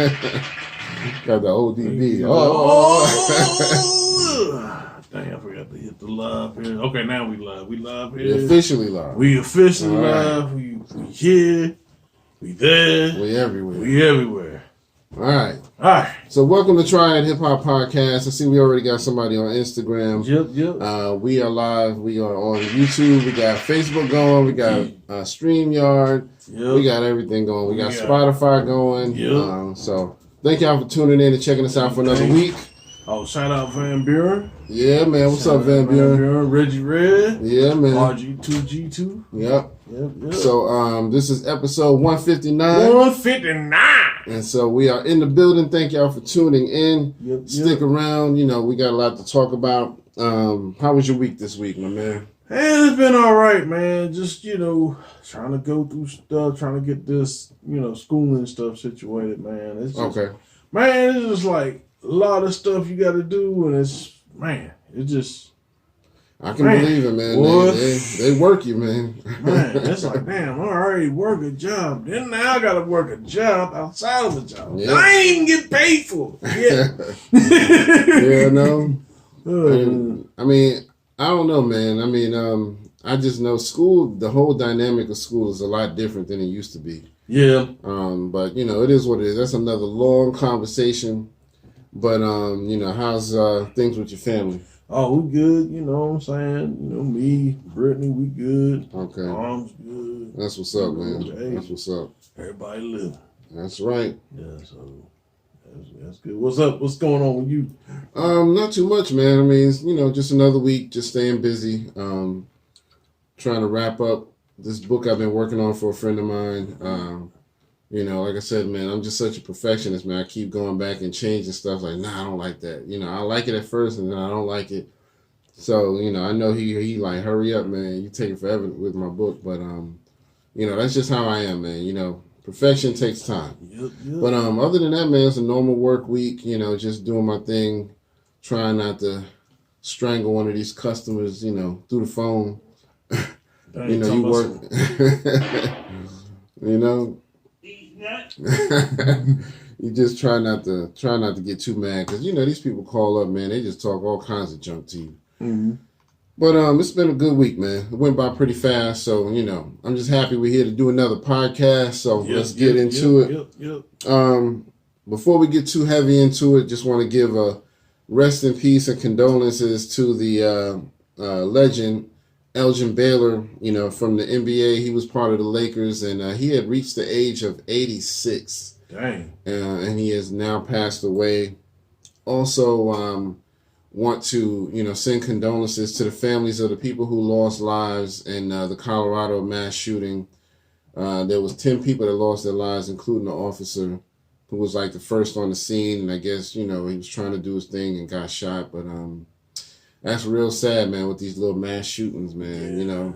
Got the ODB. Dang, I forgot to hit the live here. Okay, now we live. We live here. We officially live. We officially live. We here. We there. We everywhere. We everywhere. All right. All right. So welcome to Trying Hip Hop Podcast. I see we already got somebody on Instagram. Yep. We are live. We are on YouTube. We got Facebook going. We got StreamYard. Yep. We got everything going. We got Spotify going. Yep. So thank y'all for tuning in and checking us out for another week. Oh, shout out Van Buren. Yeah, man. What's up, Van Buren? Reggie Red. Yeah, man. RG2G2. Yep. So this is episode 159. 159. And so we are in the building. Thank y'all for tuning in. Stick around. You know, we got a lot to talk about. How was your week this week, my man? Hey, it's been all right, man. Just, trying to go through stuff, trying to get this, schooling stuff situated, man. It's just, man, it's just like a lot of stuff you got to do, and it's just. I can believe it, man. They work you, man. Man, it's like, damn, I already work a job. Then now I got to work a job outside of the job. Yeah. I ain't even get paid for it. Yeah, no. I mean, I don't know, man. I mean, I just know school, the whole dynamic of school is a lot different than it used to be. Yeah. But, it is what it is. That's another long conversation. But, how's things with your family? Oh, we good, you know what I'm saying? Me, Brittany, we good. Okay. Mom's good. That's what's up, man. Hey, that's what's up. Everybody live. That's right. Yeah, so that's good. What's up? What's going on with you? Not too much, man. I mean, just another week, just staying busy. Trying to wrap up this book I've been working on for a friend of mine. Like I said, man, I'm just such a perfectionist, man. I keep going back and changing stuff. Like, nah, I don't like that. I like it at first, and then I don't like it. So, I know he like, hurry up, man. You take it forever with my book. But, that's just how I am, man. Perfection takes time. Yep. But other than that, man, it's a normal work week. Just doing my thing, trying not to strangle one of these customers, through the phone. You work. You just try not to get too mad, because these people call up, man, they just talk all kinds of junk to you. Mm-hmm. But it's been a good week, man. It went by pretty fast, so I'm just happy we're here to do another podcast. So let's get into it. Before we get too heavy into it, just want to give a rest in peace and condolences to the legend Elgin Baylor, from the NBA. He was part of the Lakers, and he had reached the age of 86. Dang. And he has now passed away. Also, want to, send condolences to the families of the people who lost lives in the Colorado mass shooting. There was 10 people that lost their lives, including the officer who was like the first on the scene. And I guess, he was trying to do his thing and got shot. But that's real sad, man, with these little mass shootings, man. Yeah.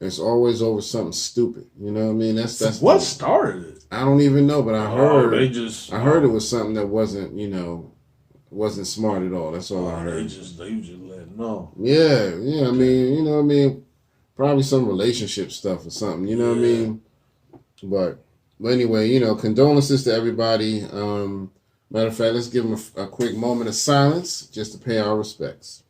It's always over something stupid. You know what I mean? That's what started it. I don't even know, but I heard it was something that wasn't, wasn't smart at all. That's all I heard. They just letting know. Yeah. I mean, probably some relationship stuff or something. You know what I mean? But anyway, condolences to everybody. Matter of fact, let's give them a quick moment of silence just to pay our respects.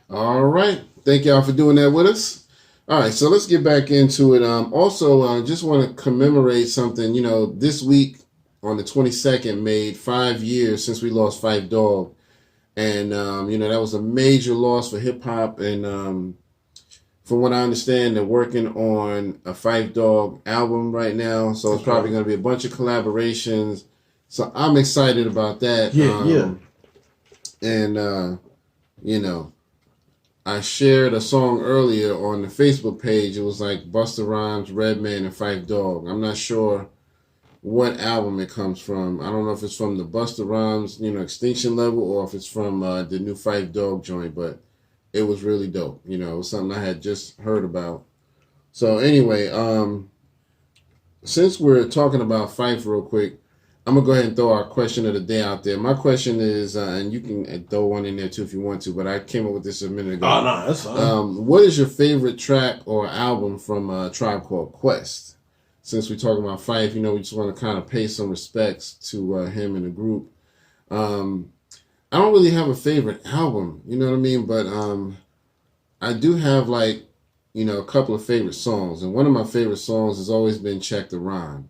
All right. Thank y'all for doing that with us. All right, so let's get back into it. Also, just want to commemorate something. This week on the 22nd made 5 years since we lost Phife Dawg. And, that was a major loss for hip-hop. And from what I understand, they're working on a Phife Dawg album right now. So it's probably going to be a bunch of collaborations. So I'm excited about that. And, I shared a song earlier on the Facebook page. It was like Busta Rhymes, Redman, and Phife Dawg. I'm not sure what album it comes from. I don't know if it's from the Busta Rhymes, Extinction Level, or if it's from the new Phife Dawg joint, but it was really dope. It was something I had just heard about. So anyway, since we're talking about Phife real quick, I'm gonna go ahead and throw our question of the day out there. My question is, and you can throw one in there too if you want to, but I came up with this a minute ago. Oh no, that's fine. What is your favorite track or album from Tribe Called Quest? Since we're talking about Phife, we just want to kind of pay some respects to him and the group. I don't really have a favorite album, you know what I mean? But I do have a couple of favorite songs, and one of my favorite songs has always been "Check the Rhyme."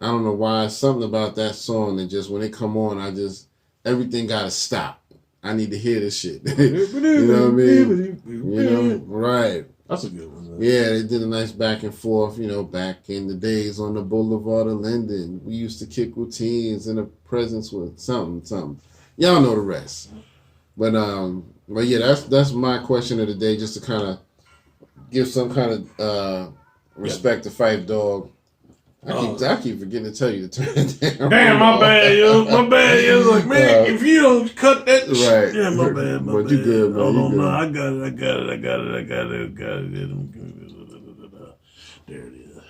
I don't know why. Something about that song that just when it come on, everything gotta stop. I need to hear this shit. You know what I mean? Right. That's a good one. Man. Yeah, they did a nice back and forth. Back in the days on the Boulevard of Linden, we used to kick routines in the presence with something. Y'all know the rest. But yeah, that's my question of the day, just to kind of give some kind of respect to Phife Dawg. I keep forgetting to tell you to turn it down. Damn, my bad, yo. My bad, yo. Like, man, if you don't cut that right. Yeah, my bad, but you good, man. Hold on, no, I got it. There it is.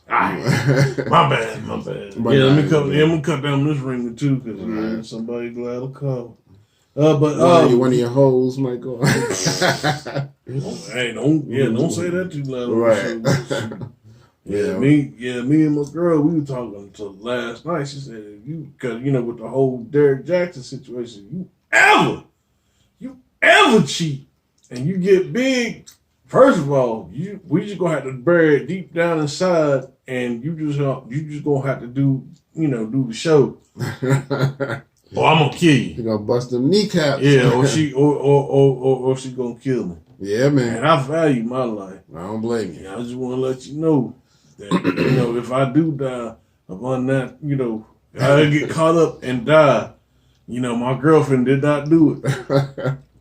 My bad. Let me cut down this ringer too, because somebody glad to call. But one of your hoes might go. Hey, don't say that too loud. Right. Yeah, me and my girl, we were talking until last night. She said, because with the whole Derek Jackson situation, you ever cheat and you get big, first of all, we just gonna have to bury it deep down inside, and you just gonna have to do the show. Or I'm gonna kill you. You gonna bust them kneecaps. Yeah, or she gonna kill me. Yeah, man. And I value my life. I don't blame you. I just want to let you know that if I do die upon that, I get caught up and die. My girlfriend did not do it.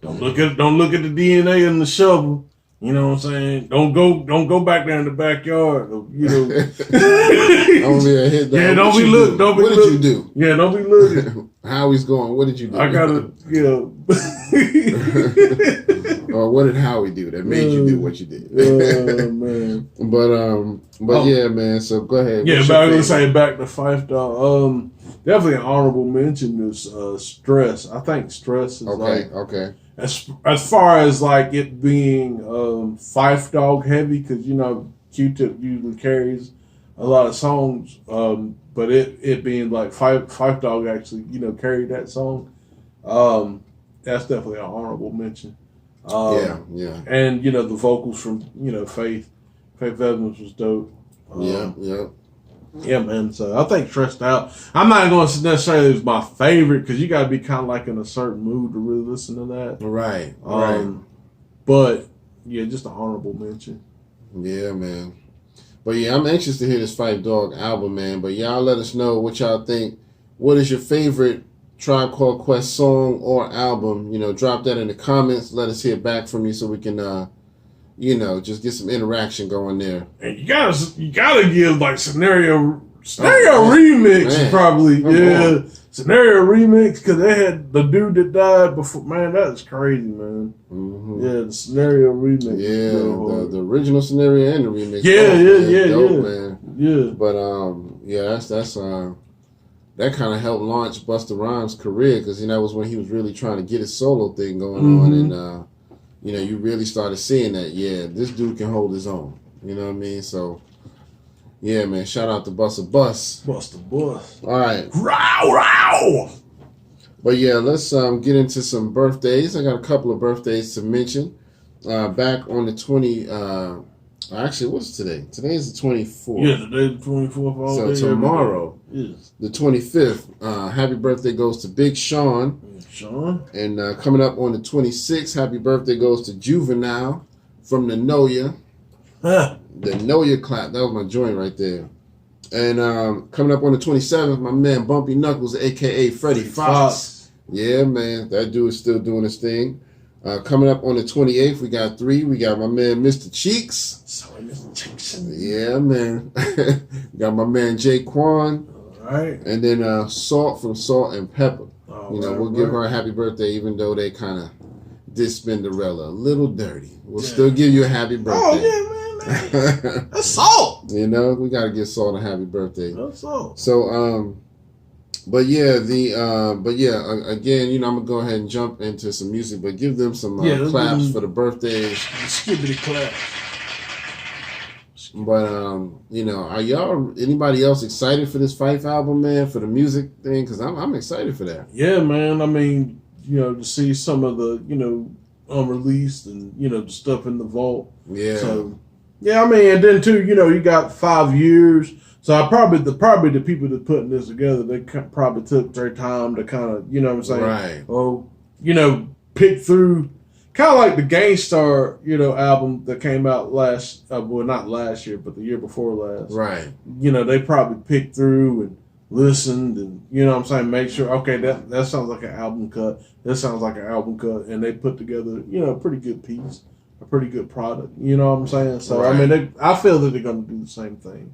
Don't look at the DNA in the shovel. You know what I'm saying? Don't go back there in the backyard. Don't be a hit. Yeah, don't be looking. What did you do? Yeah, don't be looking. Howie's going. What did you do? I gotta, Or what did Howie do that made you do what you did? Man. But yeah, man. So go ahead. Yeah, but I was gonna say back to Phife Dawg. Definitely an honorable mention is Stress. I think Stress is okay. As far as it being Phife Dawg heavy, because Q-Tip usually carries a lot of songs, but it being Phife Dawg actually carried that song. That's definitely an honorable mention. Yeah. And the vocals from Faith Evans was dope. Yeah, man. So I think Stressed Out. I'm not going to necessarily it's my favorite, because you got to be kind of in a certain mood to really listen to that. Right. But yeah, just an honorable mention. Yeah, man. But yeah, I'm anxious to hear this Phife Dawg album, man. But y'all let us know what y'all think. What is your favorite Tribe Called Quest song or album? Drop that in the comments. Let us hear back from you so we can just get some interaction going there. And you gotta give Scenario Remix, man. Probably. Yeah. Scenario Remix, because they had the dude that died before. Man, that's crazy, man. Mm-hmm. Yeah, the Scenario Remix. Yeah, the original Scenario and the remix. Yeah, dope, man. Yeah. But that's that kind of helped launch Busta Rhymes' career, because that was when he was really trying to get his solo thing going on, and you really started seeing that, this dude can hold his own. You know what I mean? So, yeah, man, shout out to Busta Bus. Busta Bus. All right. Row! But yeah, let's get into some birthdays. I got a couple of birthdays to mention. Back on the 20... actually, what's today? Today is the 24th. Yeah, today's the 24th. So tomorrow, the 25th, happy birthday goes to Big Sean. And coming up on the 26th, happy birthday goes to Juvenile from the Know Ya. The Know Ya clap. That was my joint right there. And coming up on the 27th, my man Bumpy Knuckles, a.k.a. Freddie Fox. Yeah, man. That dude is still doing his thing. Coming up on the 28th, we got 3. We got my man Mr. Cheeks. Sorry, Mr. Cheeks. Yeah, man. Got my man Raekwon. All right. And then Salt from Salt and Pepper. We'll give her a happy birthday, even though they kind of did Spinderella a little dirty. We'll still give you a happy birthday. Oh, yeah, man. That's Salt. We got to give Salt a happy birthday. That's Salt. So, But yeah, again, you know, I'm gonna go ahead and jump into some music, but give them some claps for the birthdays. Skibbity claps. But you know, are y'all anybody else excited for this Fife album, man? For the music thing, because I'm excited for that. Yeah, man. I mean, you know, to see some of the unreleased and the stuff in the vault. Yeah. So yeah, I mean, and then too, you got 5 years. So I probably the people that putting this together, they probably took their time to kind of, what I'm saying, right? Oh, pick through, kind of like the Gangstar, album that came out not last year, but the year before last. Right. They probably picked through and listened and, what I'm saying, make sure, okay, that sounds like an album cut. That sounds like an album cut. And they put together, a pretty good piece, a pretty good product. You know what I'm saying? So, right. I mean, I feel that they're going to do the same thing.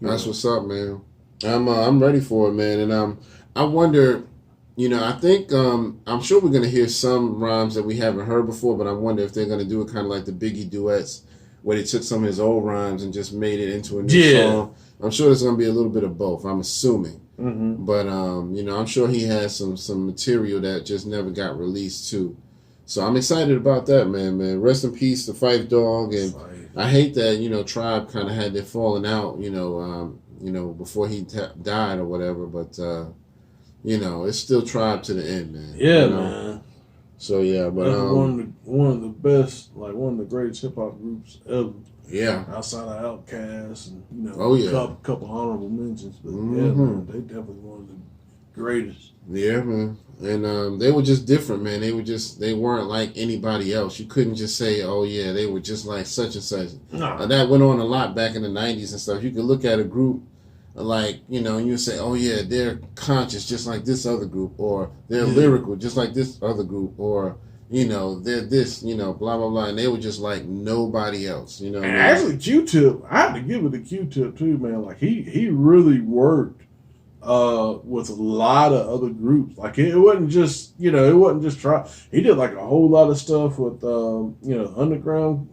That's what's up, man. I'm ready for it, man. And I wonder, I think I'm sure we're gonna hear some rhymes that we haven't heard before, but I wonder if they're gonna do it kind of like the Biggie duets, where they took some of his old rhymes and just made it into a new song. I'm sure there's gonna be a little bit of both. I'm assuming, but I'm sure he has some material that just never got released too. So I'm excited about that, man. Rest in peace to Phife Dawg, and I hate that Tribe kind of had their falling out, before he died or whatever. But it's still Tribe to the end, man. Yeah, man. So yeah, but one of the best, like one of the greatest hip hop groups ever. Yeah. Outside of Outkast and a couple honorable mentions, but yeah, man, they definitely one of the greatest. Yeah, man. And they were just different, man. They weren't like anybody else. You couldn't just say, oh yeah, they were just like such and such. No. That went on a lot back in the 90s and stuff. You could look at a group like, and you say, oh yeah, they're conscious just like this other group, or they're lyrical just like this other group, or they're this, blah blah blah, and they were just like nobody else, And actually, Q-Tip, I had to give it to Q-Tip too, man. Like he really worked with a lot of other groups. Like it wasn't just Tribe. He did like a whole lot of stuff with Underground.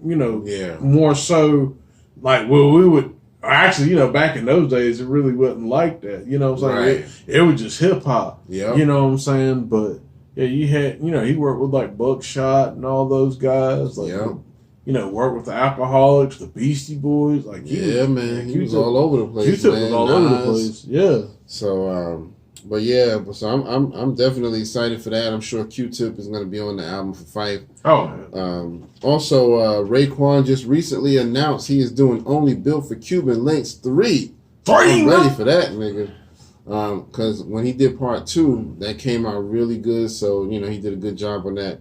More so like we would. Actually, back in those days, it really wasn't like that. You know what I'm saying? Right. It was just hip hop. Yeah. You know what I'm saying? But yeah, you had, he worked with like Buckshot and all those guys. Like, worked with the Alcoholics, the Beastie Boys. Like, he was all over the place. Q-Tip was all over the place. Yeah. So, so I'm definitely excited for that. I'm sure Q-Tip is going to be on the album for Phife. Oh. Also, Raekwon just recently announced he is doing Only Built for Cuban Links 3. I'm ready for that, nigga. Because when he did part 2, that came out really good. So, he did a good job on that.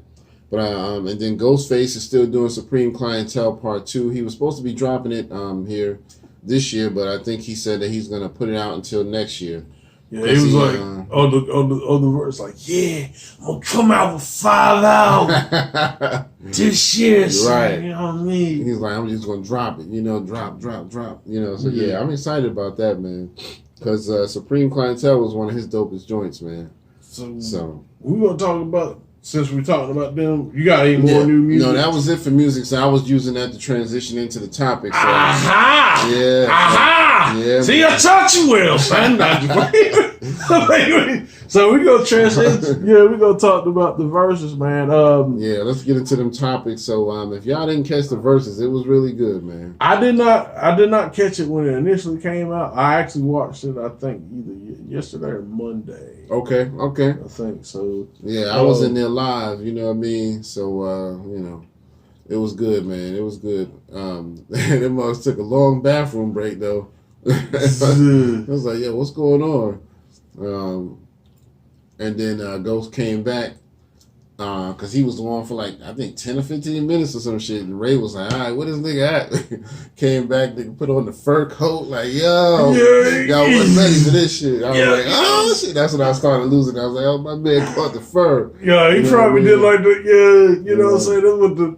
But and then Ghostface is still doing Supreme Clientele part 2. He was supposed to be dropping it here this year, but I think he said that he's going to put it out until next year. Yeah, he was like, on the verse, like, yeah, I'm going to come out with 5 albums this year. Right. You know what I mean? He's like, I'm just going to drop it, drop. So yeah, I'm excited about that, man. Because Supreme Clientele was one of his dopest joints, man. So we're going to talk about, since we're talking about them, you got any more new music? No, that was it for music. So I was using that to transition into the topic. So, aha! Yeah. Aha! Yeah. See, I taught you well, son. So we're going to transition. Yeah, we're going to talk about the verses, man. Let's get into them topics. So if y'all didn't catch the verses, it was really good, man. I did not catch it when it initially came out. I actually watched it, I think, either yesterday or Monday. Okay. I think so. Yeah, I was in there live, you know what I mean? So, it was good, man. It was good. Them mugs took a long bathroom break, though. I was like, yeah, what's going on? And then Ghost came back because he was on for like, I think 10 or 15 minutes or some shit. And Ray was like, all right, what is nigga at? Came back, nigga put on the fur coat, like, yo, y'all wasn't ready for this shit. I was like, oh, shit. That's when I started losing. I was like, oh, my man caught the fur. Yeah, he probably did like the, you know what I'm saying? That's what the,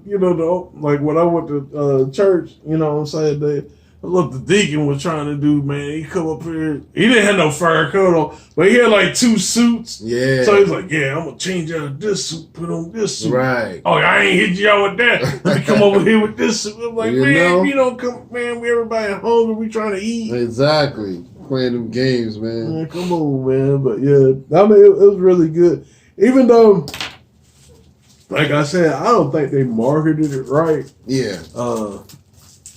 like when I went to church, you know what I'm saying? Look, the deacon was trying to do, man. He come up here. He didn't have no fur coat on, but he had like 2 suits. Yeah. So he's like, yeah, I'm going to change out of this suit, put on this suit. Right. Oh, I ain't hit y'all with that. Let me come over here with this suit. I'm like, you don't come, man, we everybody hungry. We trying to eat. Exactly. playing them games, man. Man, come on, man. But yeah, I mean, it was really good. Even though, like I said, I don't think they marketed it right. Yeah.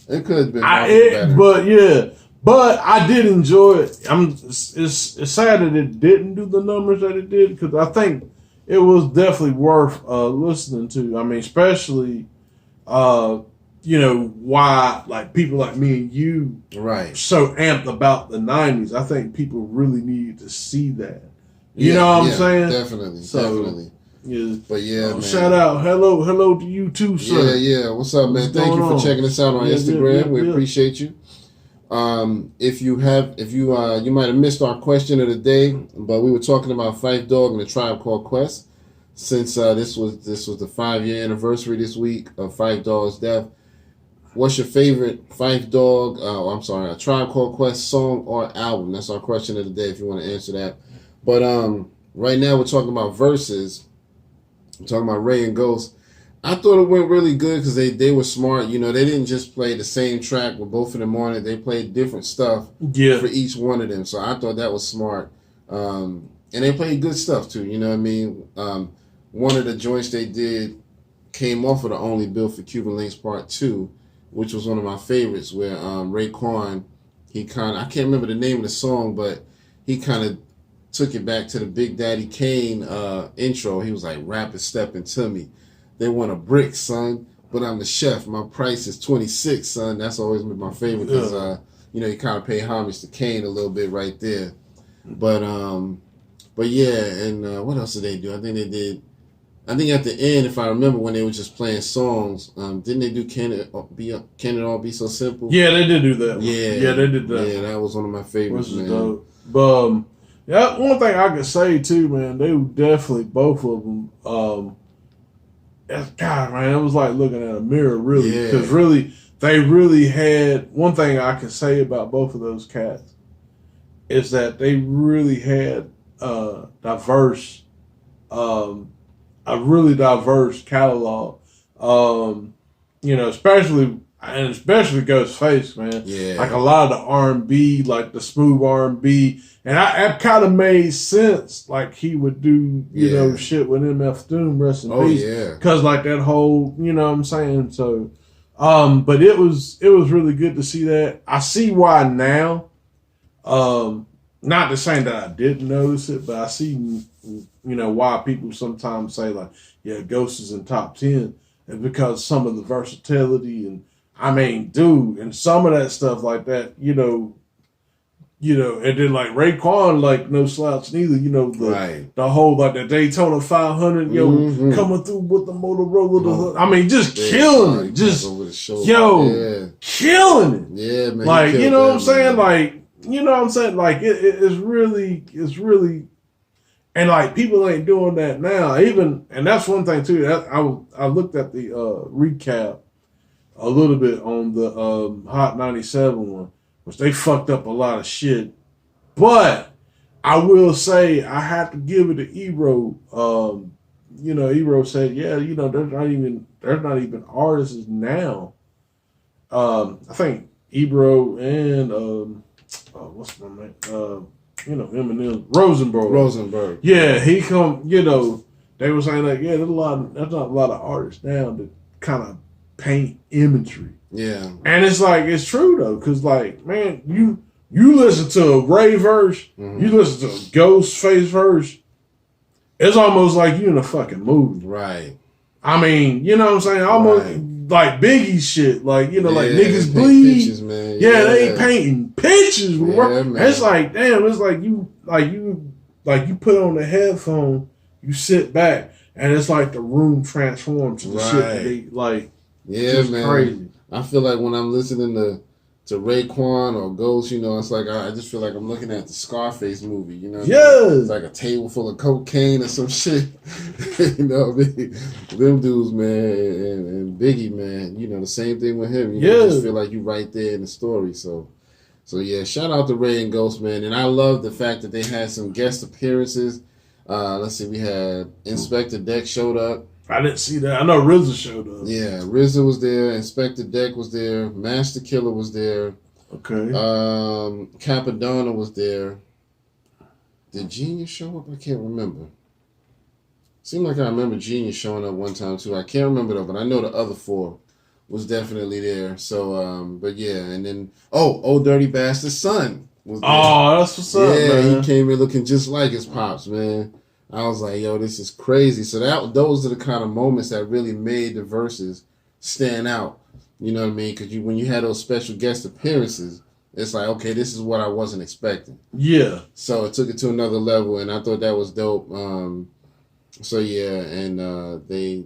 It could have been better. But yeah, but I did enjoy it. It's sad that it didn't do the numbers that it did, because I think it was definitely worth listening to. I mean, especially why like people like me and you so amped about the 90s. I think people really needed to see that. You know what I'm saying? Definitely. Yeah. But yeah, man. Shout out. Hello to you too, sir. Yeah. What's up, man? Thank you for checking us out on Instagram. We appreciate you. If you might have missed our question of the day, but we were talking about Phife Dawg and the Tribe Called Quest. Since this was the 5-year anniversary this week of Phife Dawg's death, what's your favorite Phife Dawg? A Tribe Called Quest song or album? That's our question of the day. If you want to answer that, but right now we're talking about verses. I'm talking about Ray and Ghost. I thought it went really good because they were smart. You know, they didn't just play the same track with both of them on it. They played different stuff for each one of them. So I thought that was smart. And they played good stuff too. You know what I mean? One of the joints they did came off of the Only Built for Cuban Links Part 2, which was one of my favorites, where Raekwon, I can't remember the name of the song, but he kind of took it back to the Big Daddy Kane intro. He was like, "Rap is stepping to me. They want a brick, son, but I'm the chef. My price is 26, son." That's always been my favorite because you kind of pay homage to Kane a little bit right there. But yeah, and what else did they do? I think at the end, if I remember, when they were just playing songs, didn't they do Can It All Be So Simple? Yeah, they did do that. Yeah, they did that. Yeah, that was one of my favorites, man. Dope. But yeah, one thing I could say too, man, they were definitely, both of them. God, man, it was like looking at a mirror, really, because they really had. One thing I can say about both of those cats is that they really had a really diverse catalog. Especially Ghostface, man. Yeah. Like a lot of the R&B, like the smooth R&B. And it kind of made sense, like he would do, shit with MF Doom, rest in peace. Oh, yeah. Because like that whole, you know what I'm saying? So, but it was really good to see that. I see why now. Not to say that I didn't notice it, but I see, why people sometimes say like, yeah, Ghost is in top 10. It's because some of the versatility and, I mean, dude, and some of that stuff like that, and then like Raekwon, like no slouch neither, the whole like the Daytona 500, coming through with the Motorola, I mean, just killing it, killing it, yeah, man, like you know what I'm saying, like it's really, and like people ain't doing that now, and that's one thing too. That I looked at the recap a little bit on the Hot 97 one, which they fucked up a lot of shit. But I will say I have to give it to Ebro. Ebro said, yeah, there's not even artists now. I think Ebro and what's my name? Eminem Rosenberg. Yeah, he come. They were saying like, yeah, there's not a lot of artists now that kind of paint imagery. Yeah. And it's like, it's true though, because like, man, you listen to a Ray verse, you listen to a Ghostface verse, it's almost like you in a fucking movie. Right. I mean, you know what I'm saying? Almost like Biggie shit. Like, like niggas bleed. Pictures, man. Yeah, they ain't painting pictures. Yeah, man. It's like, damn, it's like you put on the headphone, you sit back, and it's like the room transforms to the shit that they like. Yeah, man. Crazy. I feel like when I'm listening to Raekwon or Ghost, it's like I just feel like I'm looking at the Scarface movie, It's like a table full of cocaine or some shit. Them dudes, man, and Biggie, man, the same thing with him. You just feel like you right there in the story. So yeah, shout out to Ray and Ghost, man. And I love the fact that they had some guest appearances. Let's see, we had Inspector Deck showed up. I didn't see that. I know RZA showed up. Yeah, RZA was there. Inspector Deck was there. Master Killer was there. Okay. Capadonna was there. Did Genius show up? I can't remember. Seemed like I remember Genius showing up one time too. I can't remember though, but I know the other four was definitely there. So, but yeah, and then Old Dirty Bastard's son was there. Oh, that's what's up, man. Yeah, he came in looking just like his pops, man. I was like, yo, this is crazy. So those are the kind of moments that really made the verses stand out. You know what I mean? Because when you had those special guest appearances, it's like, okay, this is what I wasn't expecting. Yeah. So it took it to another level, and I thought that was dope. So yeah, and they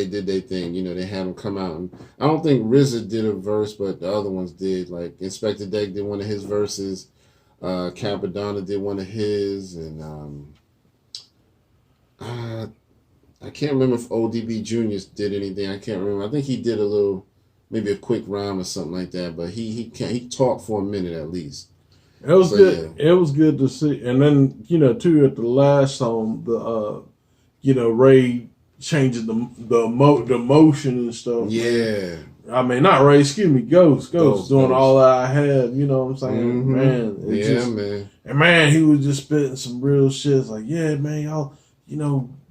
did their thing. You know, they had them come out, and I don't think RZA did a verse, but the other ones did. Like Inspector Deck did one of his verses. Capadonna did one of his, and I can't remember if ODB Jr. did anything. I can't remember. I think he did maybe a quick rhyme or something like that. But he talked for a minute at least. It was good. Yeah. It was good to see. And then, too, at the last song, Ray changing the motion and stuff. Yeah. I mean, not Ray, excuse me, Ghost doing all that I had, you know what I'm saying? Mm-hmm. Man. Man. And man, he was just spitting some real shit. It's like, yeah, man, y'all,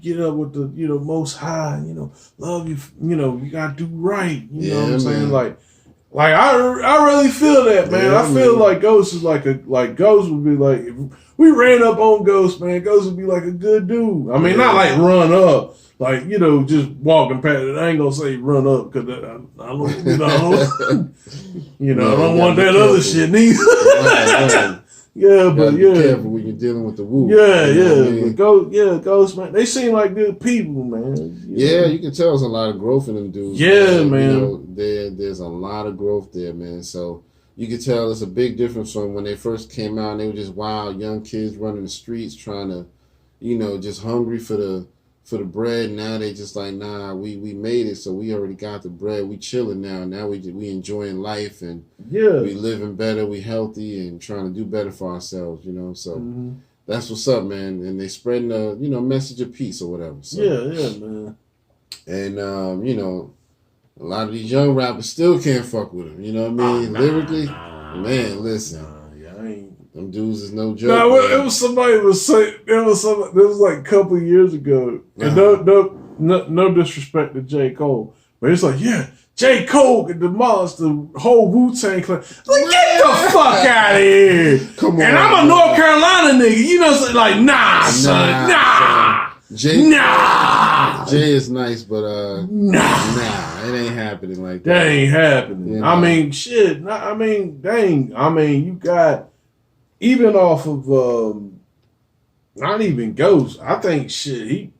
get up with the, most high, love you, you gotta do right. You know what I'm saying? Like I really feel that, man. I feel like Ghost is like Ghost would be like, if we ran up on Ghost, man, Ghost would be like a good dude. I mean, not like run up, like, just walking past it. I ain't gonna say run up because I don't, I don't want that other shit neither. Right. Yeah, but be careful when you're dealing with the woo. But Ghost, man, they seem like good people, man. You can tell there's a lot of growth in them dudes. Yeah, man. There's a lot of growth there, man. So you can tell it's a big difference from when they first came out and they were just wild young kids running the streets trying to, just hungry for the bread. Now they just like, nah, we made it, so we already got the bread. We chilling now. Now we enjoying life and we living better. We healthy and trying to do better for ourselves. So that's what's up, man. And they spreading the message of peace or whatever. So. Yeah, man. And a lot of these young rappers still can't fuck with him. You know what I mean? Lyrically, man, listen. Them dudes is no joke. No, it was somebody was saying. It was like a couple of years ago. And no disrespect to J. Cole, but it's like, yeah, J. Cole could demolish the whole Wu-Tang Clan. Like, get the fuck out of here! Come on, and I'm a North Carolina nigga. Like, nah. Jay is nice, but nah, it ain't happening like that. That ain't happening. I mean, shit. I mean, dang. I mean, you got. Even off of, not even Ghost, I think shit,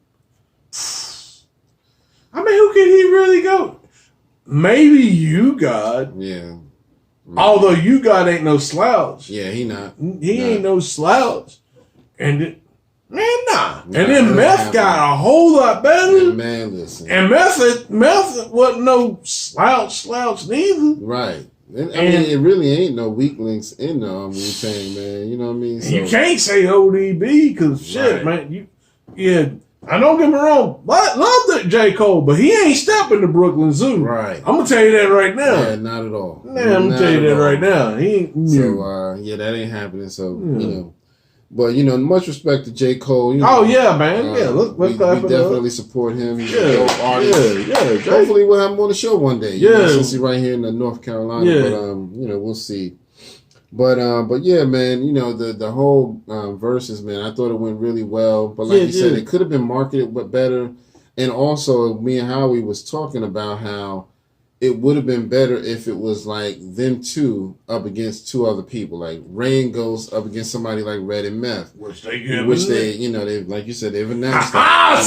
who can he really go? Maybe You God. Yeah. Although You God ain't no slouch. Yeah, he not. He ain't no slouch. And nah. And then Meth got a whole lot better. Yeah, man, listen. And Meth wasn't no slouch neither. Right. I mean, it really ain't no weak links in the Wu-Tang, man. You know what I mean? So, you can't say ODB because shit, man. I don't get me wrong. I love that J. Cole, but he ain't stepping to Brooklyn Zoo. Right. I'm gonna tell you that right now. Yeah, not at all. I'm gonna tell you that right now. He ain't. So that ain't happening. So but much respect to J. Cole. Man. Let's we definitely support him. He's a dope artist. Yeah. Hopefully we'll have him on the show one day. Since he's right here in North Carolina. Yeah. But we'll see. But yeah, man. The whole verses, man. I thought it went really well. But like you said, it could have been marketed but better. And also, me and Howie was talking about how it would have been better if it was like them two up against two other people, like Ray and Ghost up against somebody like Red and Meth, which they they like you said, they've announced.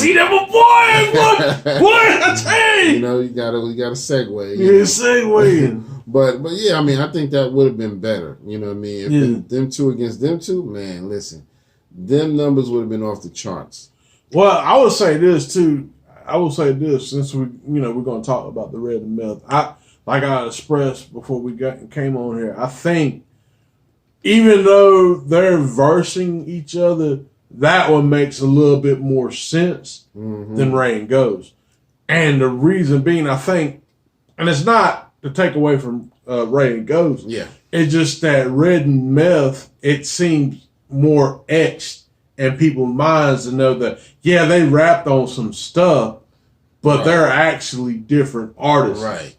See them, boy, I tell you. You gotta segue. Segue. but yeah, I mean, I think that would have been better. You know what I mean? If them two against them two, man, listen, them numbers would have been off the charts. Well, I would say this too. Since we're going to talk about the Red and Meth. Like I expressed before we came on here, I think even though they're versing each other, that one makes a little bit more sense than Ray and Ghost. And the reason being, I think, and it's not to take away from Ray and Ghost. Yeah. It's just that Red and Meth, it seems more etched in people's minds to know that, yeah, they rapped on some stuff, but they're actually different artists. Right.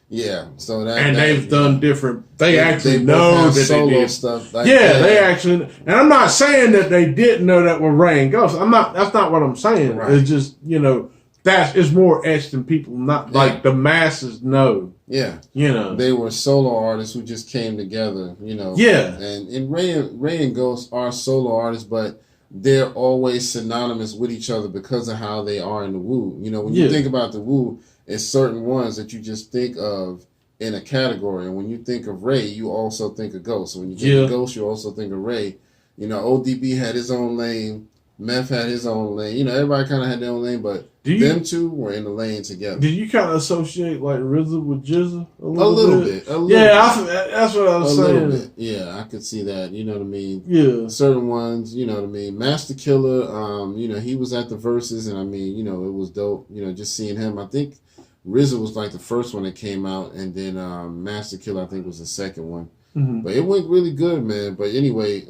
Yeah. So they've done different. They actually both know have that solo they did stuff. they actually. And I'm not saying that they didn't know that were Ray and Ghost. That's not what I'm saying. Right. It's just it's more etched than people like the masses know. Yeah. They were solo artists who just came together. Yeah. And Ray and Ghost are solo artists, but they're always synonymous with each other because of how they are in the Wu. When you think about the Wu, it's certain ones that you just think of in a category. And when you think of Ray, you also think of Ghost. So when you think of Ghost, you also think of Ray. ODB had his own lane. Meth had his own lane. Everybody kind of had their own lane, but them two were in the lane together. Did you kind of associate like RZA with GZA a little bit? That's what I was saying. A little bit. Yeah, I could see that. You know what I mean? Yeah. Certain ones, you know what I mean? Master Killer, he was at the Verses, and I mean, it was dope. Just seeing him. I think RZA was like the first one that came out, and then Master Killer, I think, was the second one. Mm-hmm. But it went really good, man. But anyway,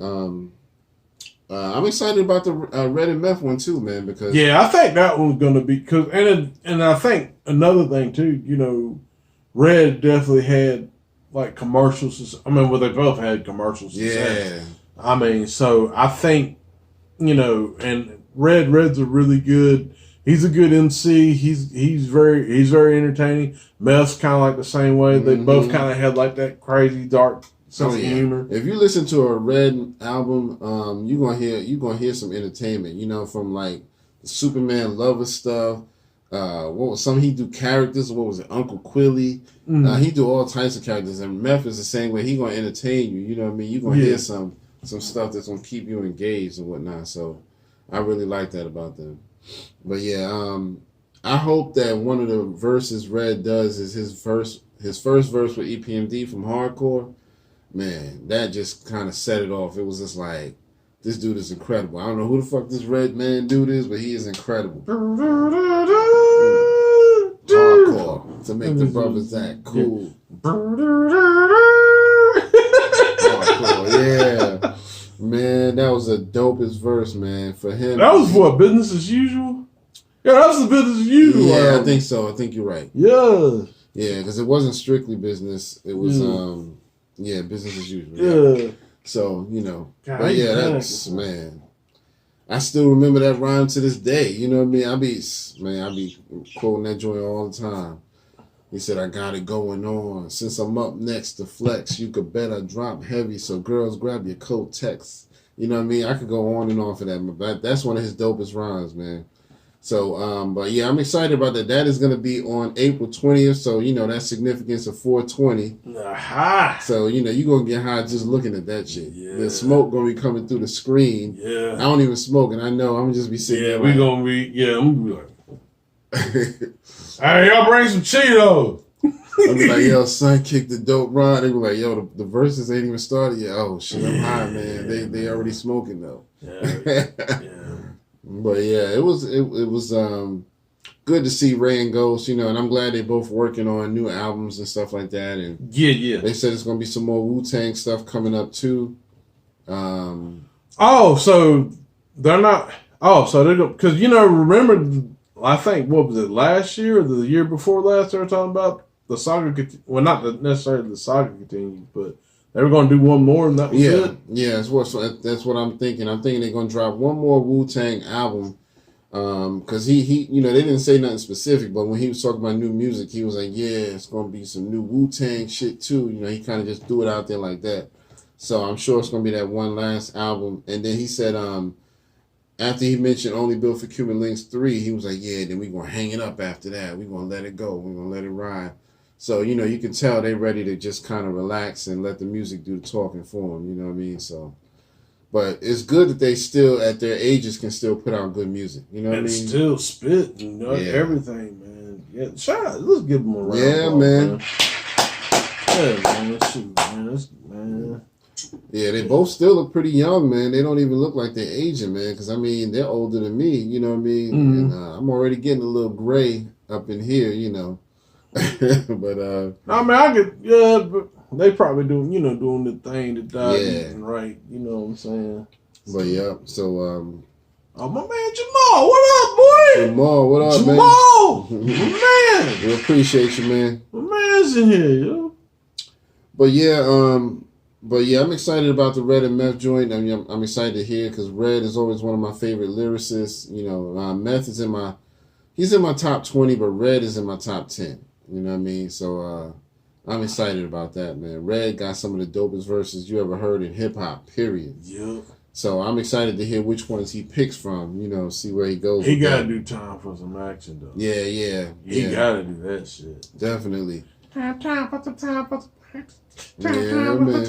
I'm excited about the Red and Meth one too, man. Because I think that one's gonna be and I think another thing too. Red definitely had like commercials. I mean, they both had commercials. Yeah. I mean, so I think and Red's a really good. He's a good MC. He's very entertaining. Meth's kind of like the same way. They both kind of had like that crazy dark sense of humor. If you listen to a Red album, you're gonna hear some entertainment. From like the Superman lover stuff. What was some he do characters? What was it, Uncle Quilly? He do all types of characters, and Meth is the same way. He gonna entertain you. You know what I mean? You gonna hear some stuff that's gonna keep you engaged and whatnot. So I really like that about them. But yeah, I hope that one of the verses Red does is his first verse with EPMD from Hardcore. Man, that just kind of set it off. It was just like, this dude is incredible. I don't know who the fuck this Red man dude is, but he is incredible. Hardcore to make the brothers act cool. Hardcore, yeah. Man, that was the dopest verse, man. For him. That was what, business as usual? Yeah, that was the business as usual. Yeah, I think so. I think you're right. Yeah. Yeah, because it wasn't strictly business. It was, business as usual. Yeah. So, God, but yeah, that's, man. I still remember that rhyme to this day. You know what I mean? I be quoting that joint all the time. He said, I got it going on. Since I'm up next to flex, you could bet I drop heavy, so girls grab your coat text. You know what I mean? I could go on and on for that, but that's one of his dopest rhymes, man. So, but yeah, I'm excited about that. That is going to be on April 20th, so, that's significance of 420. Aha! So, you're going to get high just looking at that shit. Yeah. The smoke going to be coming through the screen. Yeah. I don't even smoke, and I know I'm going to just be sitting there. I'm going to be like, hey, y'all bring some Cheetos. I'll be like, yo, son, kick the dope rod. They be like, yo, the verses ain't even started yet. Oh, shit, I'm high, man. They already smoking, though. Yeah. But, yeah, it was good to see Ray and Ghost, and I'm glad they're both working on new albums and stuff like that. And yeah. They said it's going to be some more Wu-Tang stuff coming up, too. So they're not... Oh, so they're going... Because, remember... I think, what was it, last year or the year before last they were talking about the saga, well, not necessarily the saga continues, but they were going to do one more and that was it? Yeah, that's what I'm thinking. I'm thinking they're going to drop one more Wu-Tang album because he they didn't say nothing specific, but when he was talking about new music, he was like, yeah, it's going to be some new Wu-Tang shit too. He kind of just threw it out there like that. So I'm sure it's going to be that one last album. And then he said, after he mentioned Only Built for Cuban Links 3, he was like, yeah, then we're going to hang it up after that. We're going to let it go. We're going to let it ride. So, you can tell they're ready to just kind of relax and let the music do the talking for them. You know what I mean? So, but it's good that they still, at their ages, can still put out good music. You know what I mean? Still spit and everything, man. Yeah, shout out. Let's give them a round. Yeah, man. Yeah, man. Shoot, man. Yeah, they both still look pretty young, man. They don't even look like they're aging, man. Because, I mean, they're older than me, you know what I mean? Mm-hmm. And I'm already getting a little gray up in here, But I mean, I could, yeah, but they probably doing the thing that died right. You know what I'm saying? But yeah, so oh, my man Jamal, what up, boy? Jamal, what up, Jamal, man? my man. We appreciate you, man. My man's in here, yo. But yeah, I'm excited about the Red and Meth joint. I mean, I'm excited to hear because Red is always one of my favorite lyricists. You know, Meth is he's in my top 20, but Red is in my top 10. You know what I mean? So I'm excited about that, man. Red got some of the dopest verses you ever heard in hip hop. Period. Yeah. So I'm excited to hear which ones he picks from. You know, see where he goes. He gotta do time for some action though. Yeah. He gotta do that shit. Definitely. Time for some Yeah, man.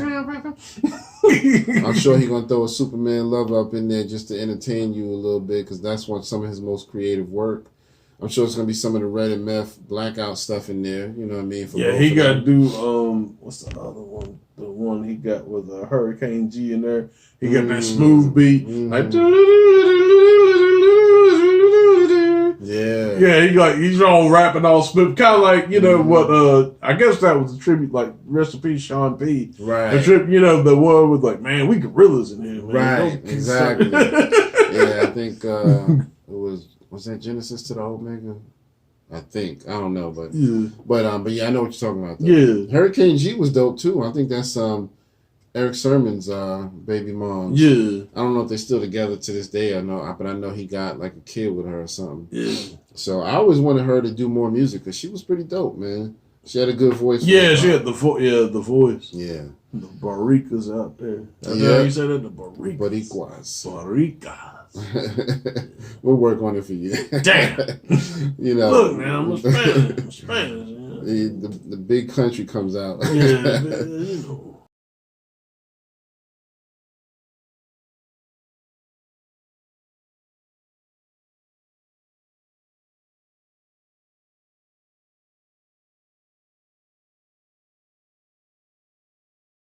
I'm sure he's gonna throw a Superman love up in there just to entertain you a little bit because that's some of his most creative work. I'm sure it's gonna be some of the Red and Meth Blackout stuff in there. You know what I mean? He got to do what's the other one? The one he got with Hurricane G in there. He got that smooth beat. Like, he's all rapping all smooth, kind of like what I guess that was a tribute, like rest in peace Sean P. Right. The one with like, man, we gorillas in here, man. Right. Exactly. Yeah, I think it was that Genesis to the Omega. I think I don't know, but yeah, I know what you're talking about. Though. Yeah, Hurricane G was dope too. I think that's Eric Sermon's baby mom. Yeah, I don't know if they're still together to this day. But I know he got like a kid with her or something. Yeah. So I always wanted her to do more music because she was pretty dope, man. She had a good voice. Yeah, she had the voice. Yeah. The Barikas out there. That's how you said that. The Barikas. We'll work on it for you. Damn. Look, man, I'm Spanish. The big country comes out. Yeah,